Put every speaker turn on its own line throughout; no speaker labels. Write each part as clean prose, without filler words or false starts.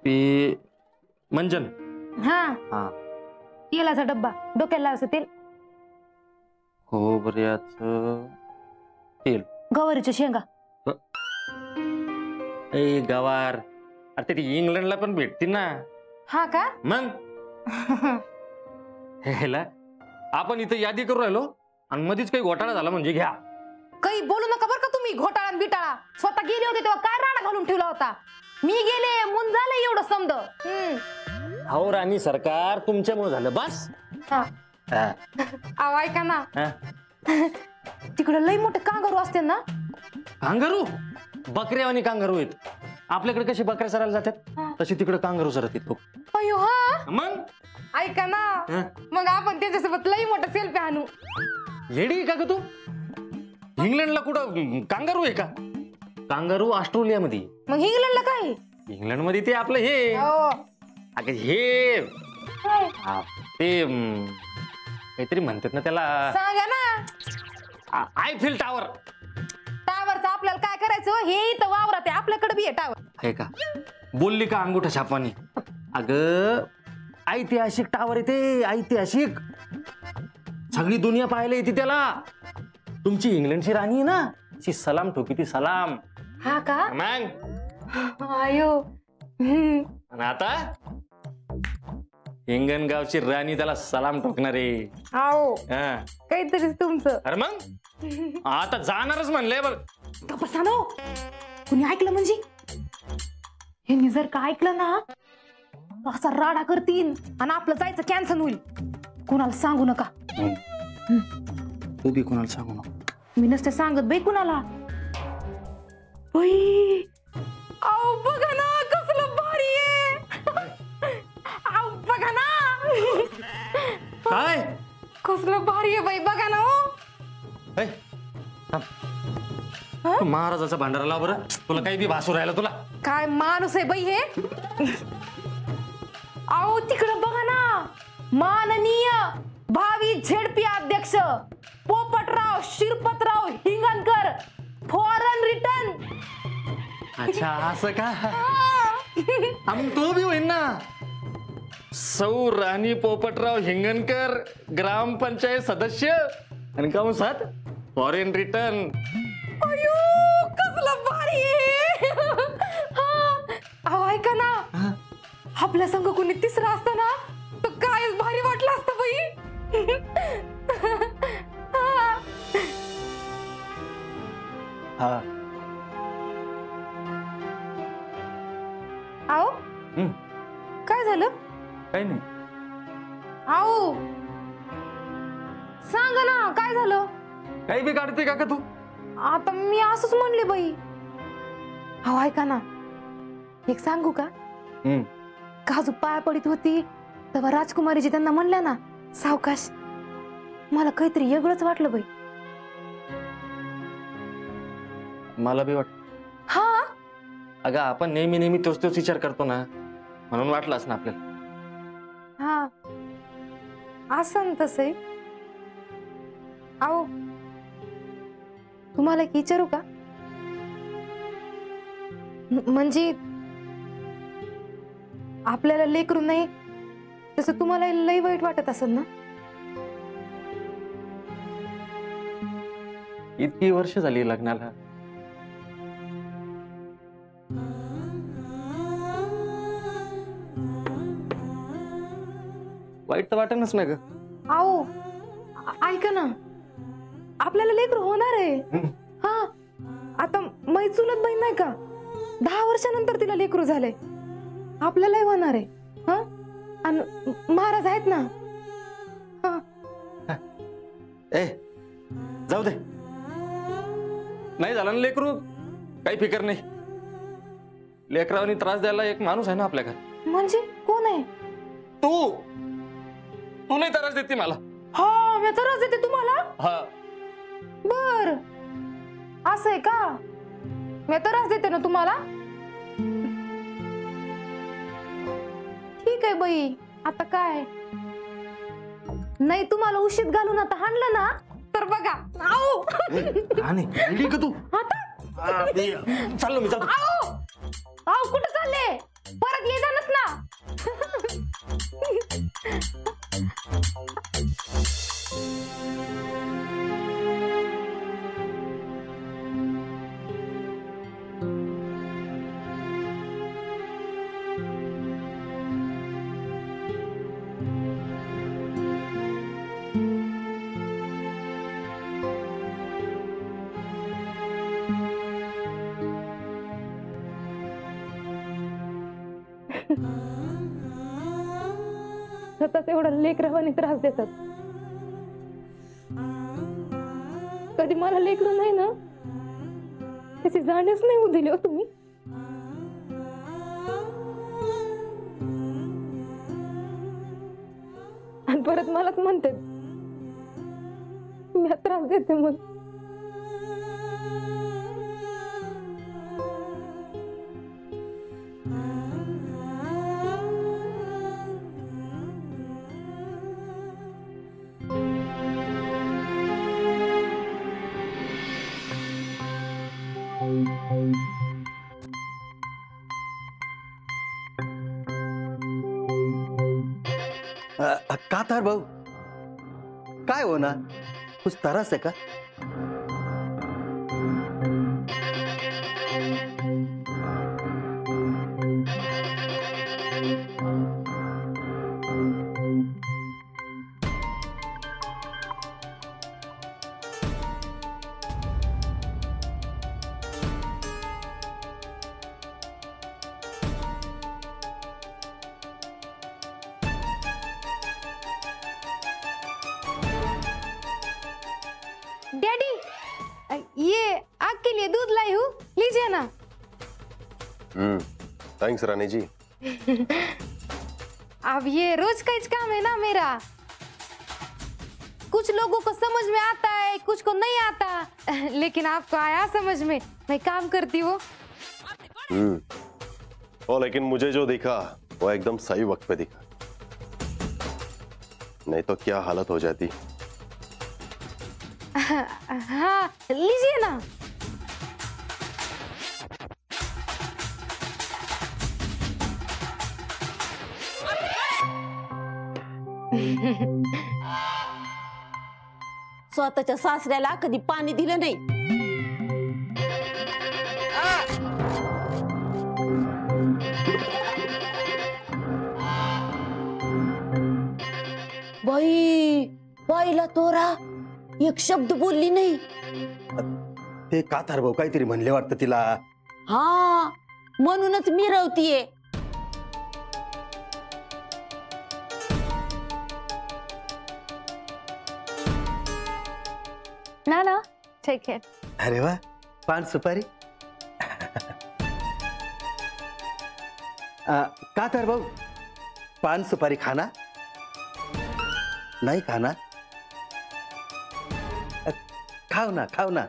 ते मंजन.
हा
हा
तेलाचा डब्बा, डोक्याला लावायचं तेल.
खोबऱ्याचं तेल.
गवारीच्या शेंगा.
ए गवार, अरे ते इंग्लंडला पण भेटते ना.
हा का?
मग हेला आपण इथं यादी करू राहिलो आणि मध्येच काही घोटाळा झाला म्हणजे घ्या.
काही बोलू नका बरं का तुम्ही. घोटाळा बिटाळा स्वतः गेले होते तेव्हा काय राडा घालून ठेवला होता. मी गेले मुन झालं एवढं समज.
हो राणी सरकार तुमच्यामुळे झालं बस.
अहो ऐका ना, तिकडे लई मोठे कांगारू असते ना.
कांगारू? बकऱ्या आणि कांगारू आहेत. आपल्याकडे कशी बकऱ्या चरायला जातात तशी तिकडे कांगारू चरत येतो.
अयो हा.
मग
ऐका ना, मग आपण त्याच्यासोबत लई मोठा सेल्फी आणू.
येडी का ग तू? इंग्लंडला कुठं कांगारू आहे का? कांगारू ऑस्ट्रेलियामध्ये.
मग इंग्लंडला काय?
इंग्लंडमध्ये ते आपलं हे अगं हे ते काहीतरी म्हणतात ना त्याला.
सांगा ना.
Eiffel tower.
टावरचं आपल्याला काय करायचं? हे इथं वावरात आहे, आपल्याकडे बी आहे टावर.
आहे का? बोलली का अंगुठा छापानी? अगं ऐतिहासिक टावर आहे ते, ऐतिहासिक. सगळी दुनिया पाहायला येते त्याला. तुमची इंग्लंडची राणी आहे ना, ती सलाम ठोकी ती सलाम.
हा का?
मग
आयो.
आणि आता हिंगणगावची राणी त्याला सलाम ठोकणार आहे.
आओ काहीतरीच तुमचं.
अरे मग आता जाणारच म्हणलंय बघ.
बसा ना, कुणी ऐकलं म्हणजे? हे जर का ऐकलं ना असा राडा करतील आणि आपलं जायचं कॅन्सल होईल. कुणाला सांगू नका.
तू बी कुणाला सांगू नका.
मी नसते सांगत बाई कुणाला. आओ बघा ना कसलं भारी आहे. आओ बघा ना
काय
कसलं भारी आहे बाई, बघा ना.
तू महाराजाचा भांडारा लाव बरं. तुला काही बी भासू राहिला तुला.
काय माणूस आहे बाई हे. आओ तिकडं बघा ना, माननीय भावी झेडपी अध्यक्ष पोपटराव शिरपतराव हिंगणकर फॉरेन रिटर्न.
अच्छा असं का? आम्ही तो बी होईन ना. सौ राणी पोपटराव हिंगणकर ग्रामपंचायत सदस्य आणि कंसात फॉरेन रिटर्न.
अयो कसलं भारी आहे. अहो ऐका ना, आपल्या संघ कोणी तिसरा असतं ना तर काय भारी वाटलं असतं बाई.
हा
आओ काय झालं?
काही नाही.
आओ सांगा ना काय झालं?
काही बी काढते का तू?
आता मी असंच म्हणले बाई. अहो ऐका ना, एक सांगू का? काजू पाया पडीत होती तेव्हा राजकुमारीजी त्यांना म्हणल्या ना सावकाश. मला काहीतरी वेगळंच वाटलं बाई.
मला बी वाट.
हा
अगं आपण नेहमी नेहमी तोच तोच विचार करतो ना, म्हणून वाटलंच ना आपल्याला.
हा असं तसंही. आओ तुम्हाला एक विचारू का? म्हणजे आपल्याला लेकरू नाही तसं तुम्हाला लई वाईट वाटत असेल ना?
इतकी वर्ष झाली लग्नाला. वाईट तर वाटेनच ना ग.
आओ ऐका ना, आपल्याला लेकरू होणार आहे. हा आता मै चुलत बहीण नाही का, 10 वर्षानंतर तिला लेकरू झालंय. आपल्यालाही होणार आहे. हा आणि महाराज आहेत ना.
ए जाऊ दे, नाही झालं ना लेकरू काही फिकर नाही. लेकरावानी त्रास द्यायला एक माणूस आहे ना आपल्या घरात.
म्हणजे कोण आहे?
तू. तू नाही त्रास देते मला.
हा मी त्रास देते तुम्हाला?
हा
बर असं आहे का? मी त्रास देते ना तुम्हाला? ठीक आहे बाई, आता काय नाही तुम्हाला उशीत घालून आता हाणलं ना तर बघा. आओ
का तू?
आता
चाललो मी.
आओ आओ कुठं चालले? परत ये जा ना स्वतःच एवढा लेकरावानी त्रास देतात. कधी मला लेकरू नाही ना त्याची जाणीवच नाही होऊ दिली हो तुम्ही. आणि परत मलाच म्हणते मी त्रास देते मग.
का तर भाऊ काय होणार कुछ तरस आहे का?
डैडी ये आपके लिए दूध लाई हूँ, लीजिए ना.
थैंक्स रानी जी.
अब ये रोज का ही काम है ना मेरा. कुछ लोगों को समझ में आता है, कुछ को नहीं आता, लेकिन आपको आया समझ में. मैं काम करती हूँ.
ओ लेकिन मुझे जो दिखा वो एकदम सही वक्त पे दिखा, नहीं तो क्या हालत हो जाती.
हाँ लीजिए ना.
स्वतःच्या सासऱ्याला कधी पाणी दिलं नाही. बाई बाईला तोरा एक शब्द बोलली नाही.
ते काथार भाऊ काहीतरी म्हणले वाटतं तिला.
हा म्हणूनच मिरवतीये.
ना ना ठीक है.
अरे वा पान सुपारी. काथार भाऊ पान सुपारी खाना नहीं खाना? खाओ ना खाओ ना.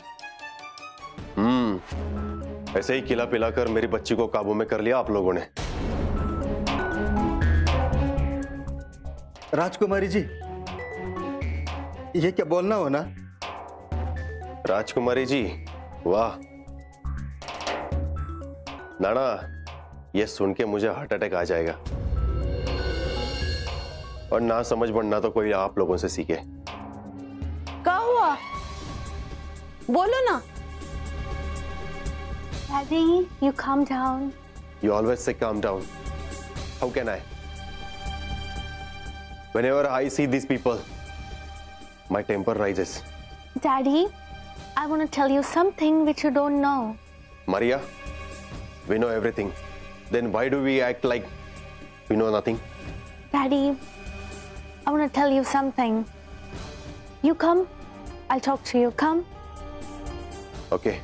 ऐसे ही खिला पिलाकर मेरी बच्ची को काबू में कर लिया आप लोगों ने.
राजकुमारी जी ये क्या बोलना हो ना?
राजकुमारी जी वाह. नाना ये सुन के मुझे हार्ट अटैक आ जाएगा. और ना समझ बनना तो कोई आप लोगों से सीखे.
का हुआ बोलो ना.
Daddy, you calm down.
You always say calm down. How can I? Whenever I see these people, my temper rises.
Daddy, I want to tell you something which you don't know.
Maria, we know everything. Then why do we act like we know nothing?
Daddy, I want to tell you something. You come, I'll talk to you. Come.
Okay.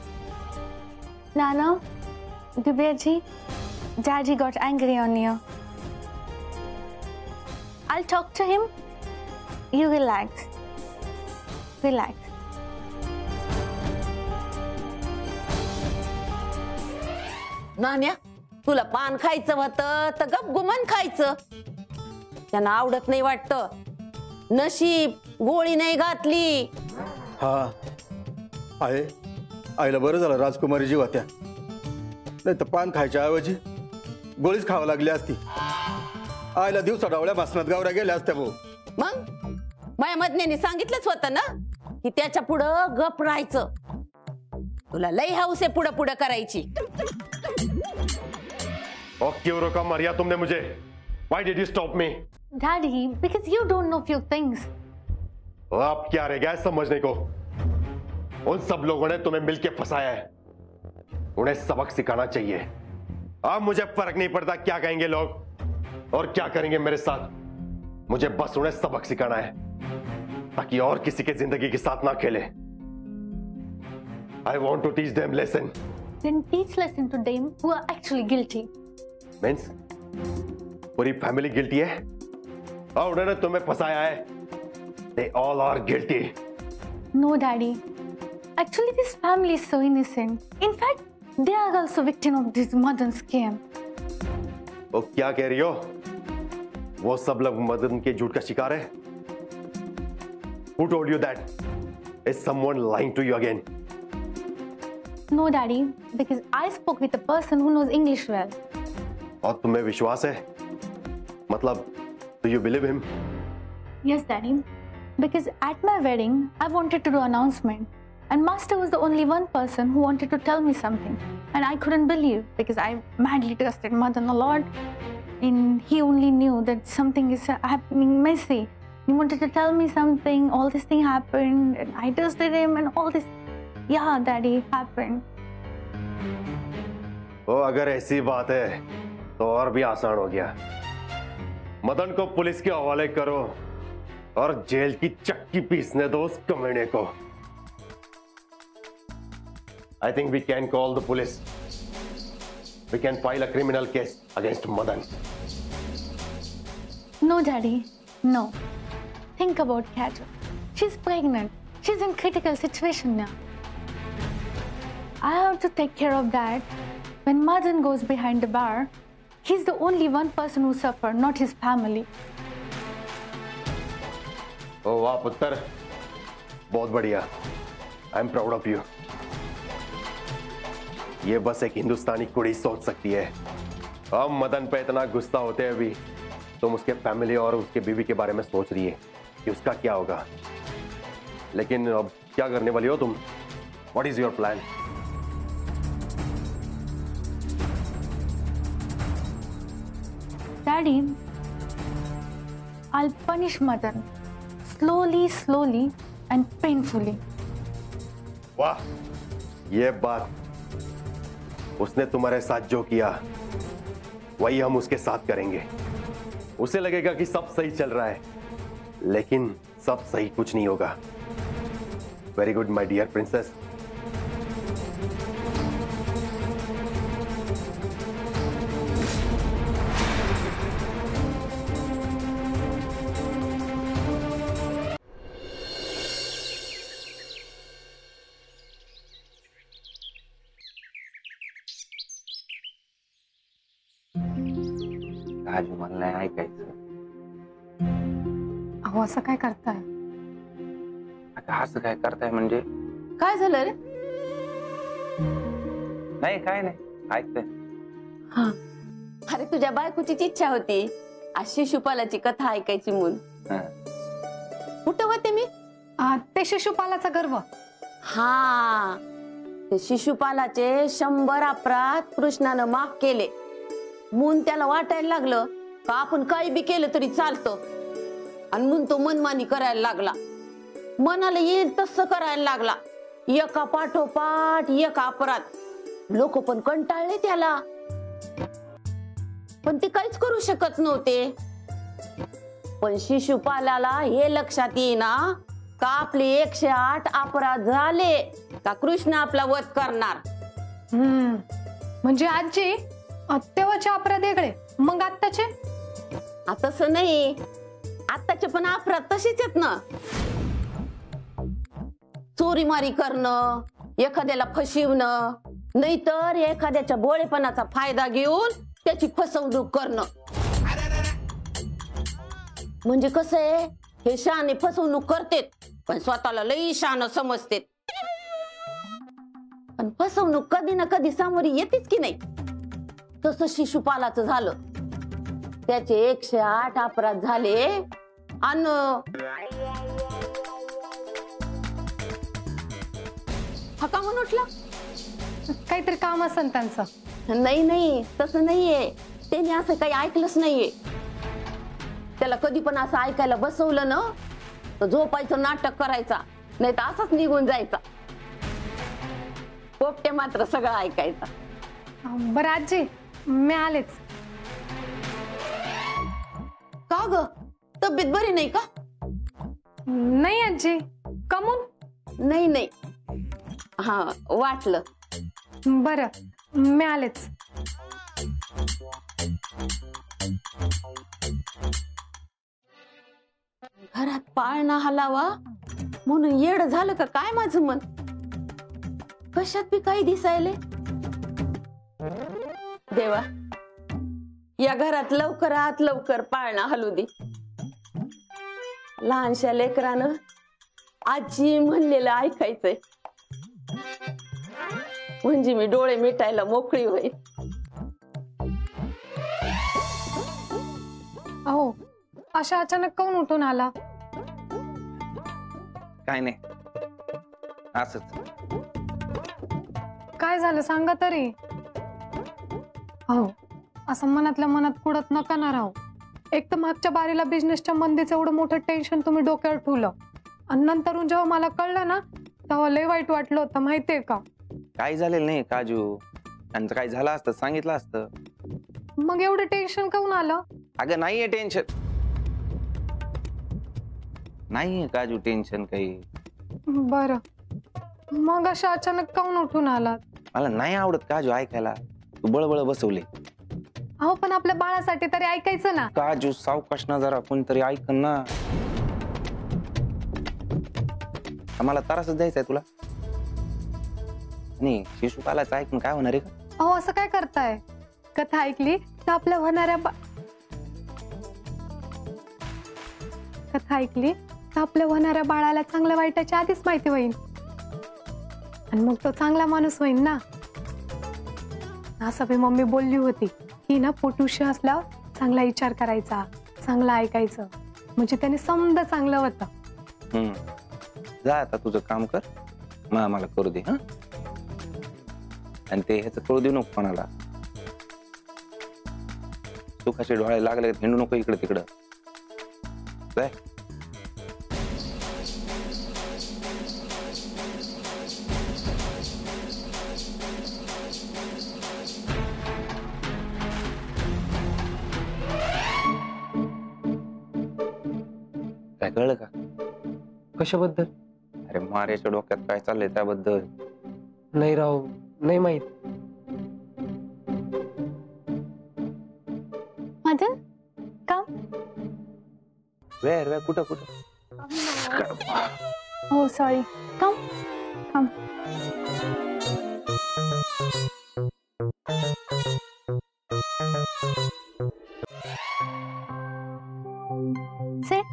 Nana, Dubirji, Daddy got angry on you. I'll talk to him. You relax. Relax.
नान्या तुला पान खायचं होतं तर गप गुमान खायचं. त्यांना आवडत नाही वाटतं. नशीब गोळी नाही घातली.
हा आहे आईला बरं झालं राजकुमारी जी होत्या, नाही तर पान खायच्या ऐवजी गोळीच खावं लागली असती. आईला दिवसा डावळ्या भासनात गावऱ्या गेल्या असत्या भाऊ.
मग माझ्या मधन्याने सांगितलंच होतं ना की त्याच्या पुढं गप राहायचं. तुला लई हौस आहे पुढं पुढं करायची.
और क्यों रोका मारिया तुमने मुझे? Why did you stop me?
Daddy, because you don't know few things.
आप क्या रह गया समझने को? उन सब लोगों ने तुम्हें मिलके फंसाया है. उन्हें सबक सिखाना चाहिए. अब मुझे फर्क नहीं पड़ता क्या कहेंगे लोग. और क्या करेंगे मेरे साथ? मुझे बस उन्हें सबक सिखाना है ताकि और किसी के जिंदगी के साथ ना खेले। I want to teach them lesson.
Then teach lesson to them who are actually guilty.
Means Puri family guilty है और उन्होंने तुम्हें फंसाया है। They all are guilty.
No, Daddy. Actually, this family is so innocent. In fact, they are also victim of this modern scam.
वो क्या कह रही हो? वो सब लोग मदन के झूठ का शिकार है? Who told you that? Is someone lying to you again?
No, Daddy, because I spoke with a person who knows English well.
और तुम्हें विश्वास है? मतलब, do you believe him?
Yes, Daddy. Because at my wedding, I wanted to do announcement. And Master was the only one person who wanted to tell me something. And I couldn't believe because I madly trusted Madan a lot. And he only knew that something is happening messy. He wanted to tell me something, all this thing happened, and I trusted him and all this. Yeah, Daddy, happened.
तो अगर ऐसी बात है तो और भी आसान हो गया। मदन को पुलिस के हवाले करो और जेल की चक्की पीसने दो उस कमीने को। I think we can call the police. We can file a criminal case against Madan.
No, Daddy, no. Think about Kajal. She's pregnant. She's in critical situation now. I have to take care of that. When Madan goes behind the bar, he's the only one person who suffered, not his family.
Oh, वाह पुत्र, बहुत बढ़िया। I'm proud of you. ये बस एक हिंदुस्तानी कुड़ी सोच सकती है। हम मदन पे इतना गुस्सा होते हैं भी, तुम उसके फैमिली और उसके बीवी के बारे में सोच रही है कि उसका क्या होगा। लेकिन अब क्या करने वाली हो तुम? What is your plan?
Daddy, I'll punish Madan slowly and painfully.
वाह, ये बात, उसने तुम्हारे साथ जो किया वही हम उसके साथ करेंगे। उसे लगेगा कि सब सही चल रहा है, लेकिन सब सही कुछ नहीं होगा। वेरी गुड माय डियर प्रिंसेस।
आज मला नाही ऐकायचं।
अहो असं काय करताय?
आता असं काय करताय म्हणजे?
काय झालं रे?
नाही काय नाही, ऐकतंय।
हा, अरे तुझ्या बायकोचीच इच्छा होती आज शिशुपालाची कथा ऐकायची म्हणून। कुठं होते मी?
ते शिशुपालाचा गर्व।
हा, ते शिशुपालाचे 100 अपराध कृष्णानं माफ केले म्हणून त्याला वाटायला लागलं का आपण काही बी केलं तरी चालतं, आणि म्हणून तो मनमानी करायला लागला। मनाला येईल तसं करायला लागला, एका पाठोपाठ एक अपराध। लोक पण कंटाळले त्याला, पण ते काहीच करू शकत नव्हते। पण शिशुपालाला हे लक्षात येईना का आपले 108 अपराध झाले का कृष्ण आपला वध करणार।
म्हणजे आजी तेव्हाचे अपराध वेगळे, मग आत्ताचे?
तसं नाही, आत्ताचे पण अपराध तसेच आहेत ना। चोरी मारी करणं, एखाद्याला फसवणं, नाहीतर एखाद्याच्या भोळेपणाचा फायदा घेऊन त्याची फसवणूक करणं। म्हणजे कसं आहे, हे शहाणे फसवणूक करतेत पण स्वतःला लई शहाणं समजतेत। पण फसवणूक कधी ना कधी सामोरी येतेच की नाही, तसं शिशुपालाचं झालं। त्याचे 108 अपराध झाले आणि हा का म्हणून उठला?
काहीतरी काम असेल त्यांचं।
नाही, तसं नाहीये, त्याने असं काही ऐकलंच नाहीये। त्याला कधी पण असं ऐकायला बसवलं ना तर झोपायचं नाटक करायचा, नाही तर असाच निघून जायचा। पोपटे मात्र सगळं ऐकायचा।
बरं आजी, मी आलेच।
तब्येत बरी नाही का?
नाही आजी, कमून?
नाही नाही, हा वाटलं.
बरं मी आलेच.
घरात पाळणा हलावा म्हणून येड झालं का काय माझं मन? कशात बी काही दिसायले. देवा, या घरात लवकरात लवकर पाळणा हलू दे. लहानशा लेकरानं आजी म्हणलेलं ऐकायचंय, म्हणजे मी डोळे मिटायला मोकळी होईल.
अहो, अशा अचानक काऊन उठून आला?
काय नाही, असंच.
काय झालं सांगा तरी. हो, असं मनातल्या मनात कुडत नका ना राहू. एक तर मागच्या बारीला बिझनेसच्या मंदीचं एवढं मोठं टेन्शन तुम्ही डोक्यावर ठेवलं, आणि नंतरून जेव्हा मला कळलं ना तेव्हा लय वाईट वाटलं होतं माहितीये का.
काही झालेलं नाही काजू, त्यांचं काय झालं असतं सांगितलं असतं.
मग एवढं टेन्शन काऊन आलं?
अगं नाहीये टेन्शन, नाहीये काजू टेन्शन काही.
बरं, मग अशा अचानक काऊन उठून आलात?
मला नाही आवडत काजू ऐकायला, तू बळबळ बसवले.
अहो पण आपल्या बाळासाठी तरी ऐकायचं ना.
काजू सावकाश ना जरा, कोणतरी ऐकन ना. मला त्रासच द्यायचा आहे तुला. नाही, शिशुपालाचं ऐकून काय होणार आहे का?
अहो असं काय करताय? कथा ऐकली तर आपल्या होणाऱ्या कथा ऐकली तर आपल्या होणाऱ्या बाळाला चांगल्या वाईटाची आधीच माहिती होईल, आणि मग तो चांगला माणूस होईल ना. असं मी मम्मी बोलली होती की ना, पोटुशी असल्यावर चांगला विचार करायचा, चांगलं ऐकायचं, म्हणजे त्याने समजा चांगलं होतं.
जा आता तुझं काम कर, मग मला करू दे. हा, आणि ते ह्याचं कळू देऊ नको कोणाला. सुखाचे डोळे लागले हिंडू नको इकडे तिकडं. जाय. काय कळलं का?
कशाबद्दल?
अरे मार्याच्या डोक्यात काय चाललंय त्याबद्दल.
नाही राव, नाही माहित.
Mother, come.
वेर कुठं कुठं?
Oh, sorry. Come, come. Sit.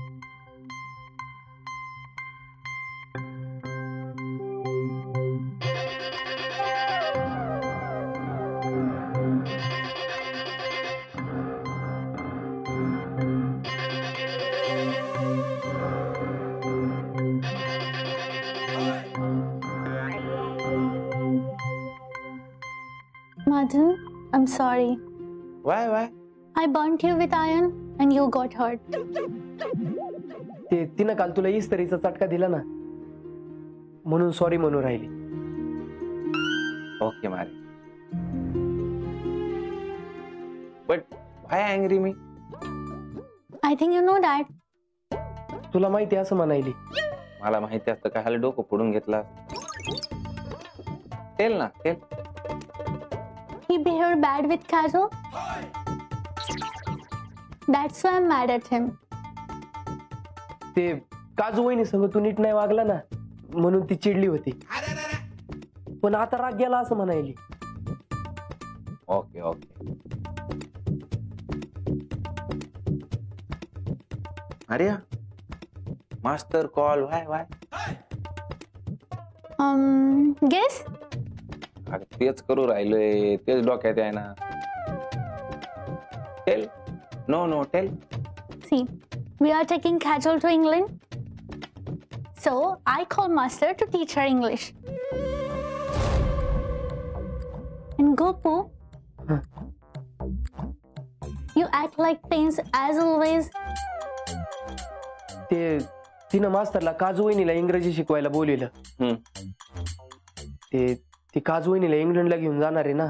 Madhu, I'm sorry.
Why?
I burnt you with iron and you got hurt.
ते तिनं काल तुला इस्त्रीचा चटका दिला ना, म्हणून सॉरी म्हणून राहिली.
ओके मारे. But why angry me?
I think you know that.
तुला माहिती असं म्हणायली.
मला माहिती असतं काय हाल डोकं फोडून घेतला. टेल ना, tail.
He behaved bad with Kazu. That's why I'm mad at him.
ते काजू वहिनी संग तू नीट नाही वागला ना, म्हणून ती चिडली होती. पण आता राग गेला असं म्हणायली.
ओके. अरे मास्टर कॉल. Why?
Guess?
अगं तेच करू राहिलोय, तेच डोक्यात आहे ना. Tell. No, tell.
See, we are taking Kajol to England. So I call Master to teach her English. And Gopu, you act like things as always.
ते तिनं मास्तरला काजू वहिनीला इंग्रजी शिकवायला बोलवलं. ती काजू वहिनीला इंग्लंडला घेऊन जाणार आहे ना,